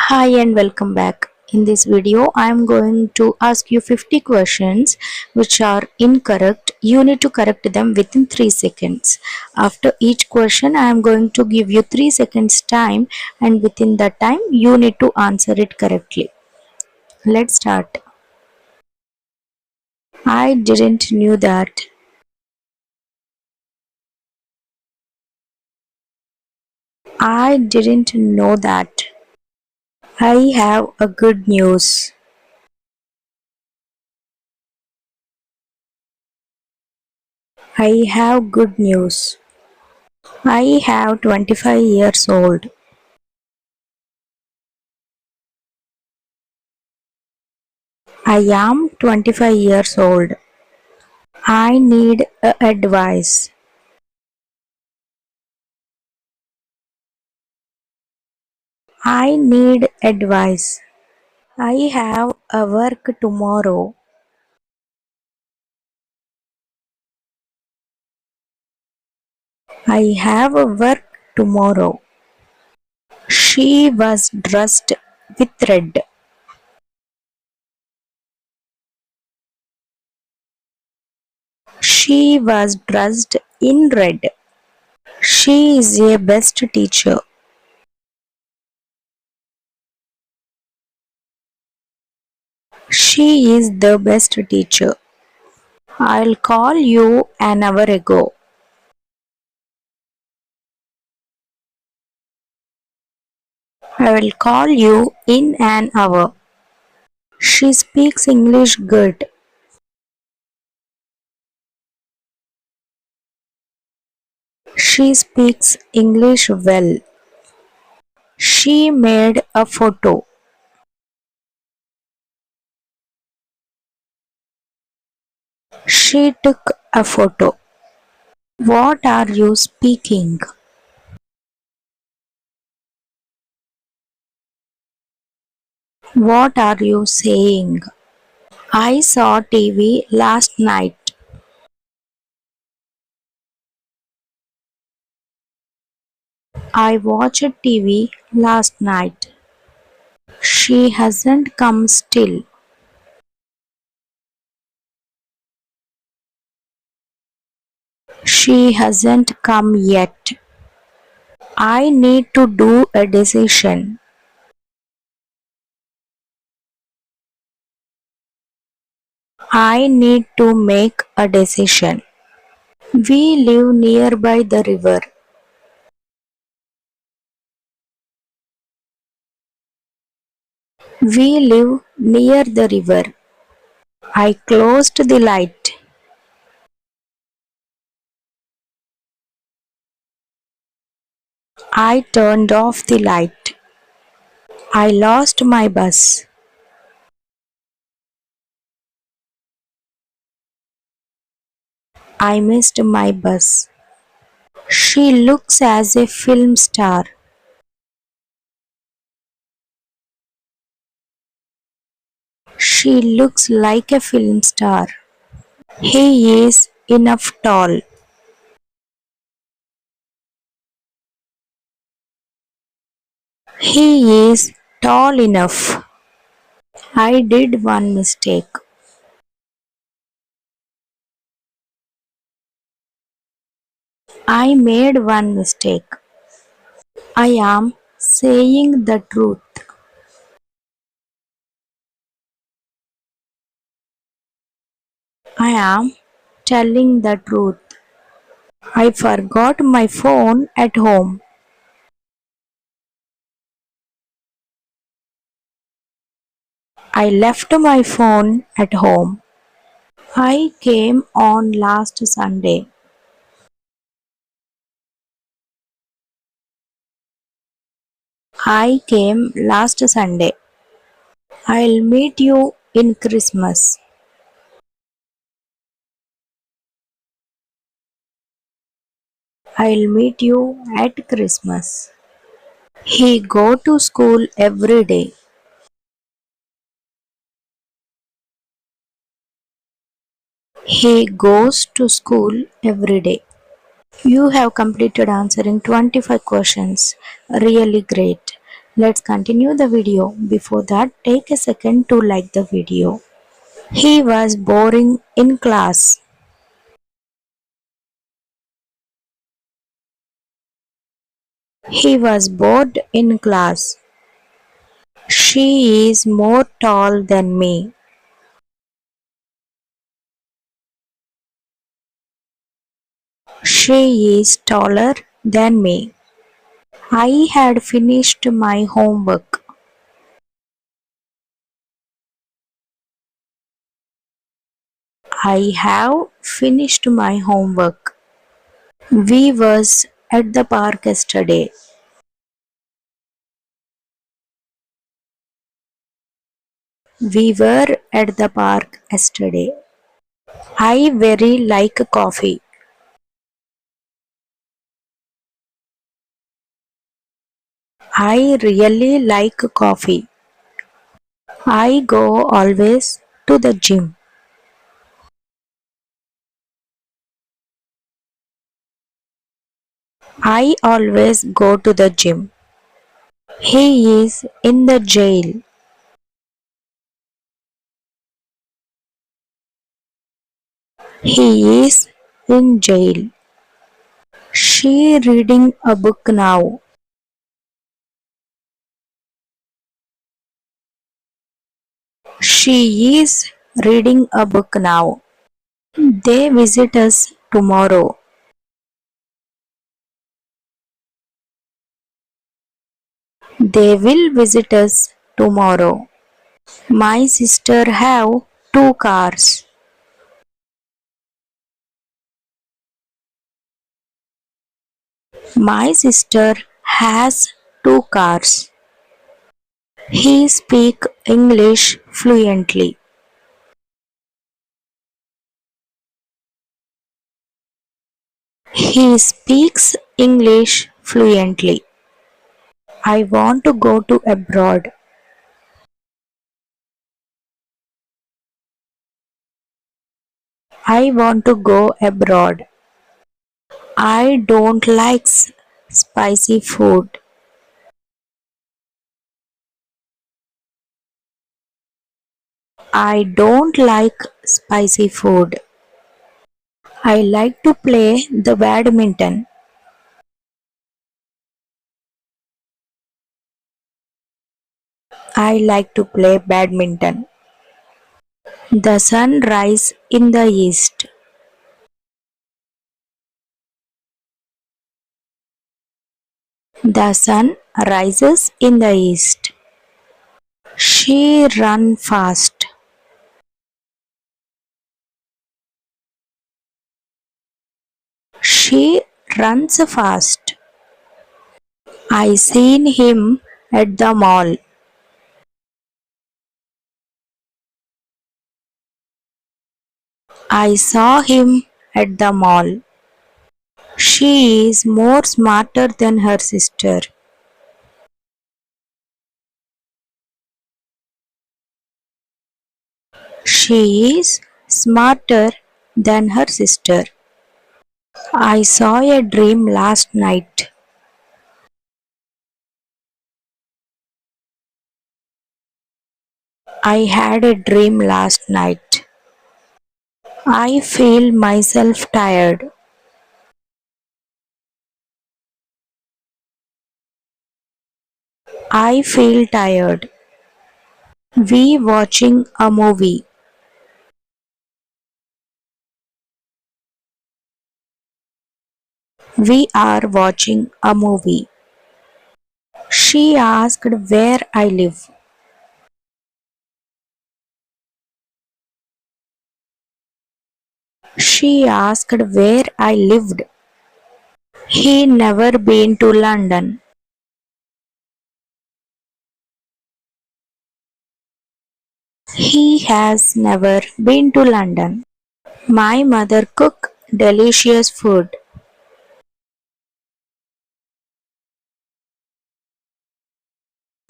Hi and welcome back. In this video, I am going to ask you 50 questions which are incorrect. You need to correct them within 3 seconds. After each question, I am going to give you 3 seconds time, and within that time, you need to answer it correctly. Let's start. I didn't knew that. I didn't know that. I have a good news. I have good news. I have 25 years old. I am 25 years old. I need advice. I need advice. I have a work tomorrow. I have a work tomorrow. She was dressed with red. She was dressed in red. She is a best teacher. She is the best teacher. I'll call you an hour ago. I will call you in an hour. She speaks English good. She speaks English well. She made a photo. She took a photo. What are you speaking? What are you saying? I saw TV last night. I watched TV last night. She hasn't come still. She hasn't come yet. I need to do a decision. I need to make a decision. We live nearby the river. We live near the river. I closed the light. I turned off the light. I lost my bus. I missed my bus. She looks as a film star. She looks like a film star. He is enough tall. He is tall enough. I did one mistake. I made one mistake. I am saying the truth. I am telling the truth. I forgot my phone at home. I left my phone at home. I came on last Sunday. I came last Sunday. I'll meet you in Christmas. I'll meet you at Christmas. He go to school every day. He goes to school every day. You have completed answering 25 questions. Really great. Let's continue the video. Before that, take a second to like the video. He was boring in class. He was bored in class. She is more tall than me. She is taller than me. I had finished my homework. I have finished my homework. We was at the park yesterday. We were at the park yesterday. I very like coffee. I really like coffee. I go always to the gym. I always go to the gym. He is in the jail. He is in jail. She reading a book now. She is reading a book now. They visit us tomorrow. They will visit us tomorrow. My sister have two cars. My sister has two cars. He speak English fluently. He speaks English fluently. I want to go to abroad. I want to go abroad. I don't like spicy food. I don't like spicy food. I like to play the badminton. I like to play badminton. The sun rises in the east. The sun rises in the east. She run fast. She runs fast. I seen him at the mall. I saw him at the mall. She is more smarter than her sister. She is smarter than her sister. I saw a dream last night. I had a dream last night. I feel myself tired. I feel tired. We watching a movie. We are watching a movie. She asked where I live. She asked where I lived. He never been to London. He has never been to London. My mother cook delicious food.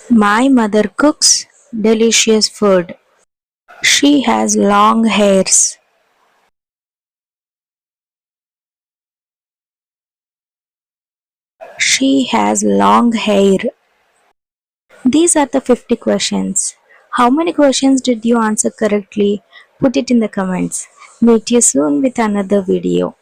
My mother cooks delicious food. She has long hairs. She has long hair. These are the 50 questions. How many questions did you answer correctly? Put it in the comments. Meet you soon with another video.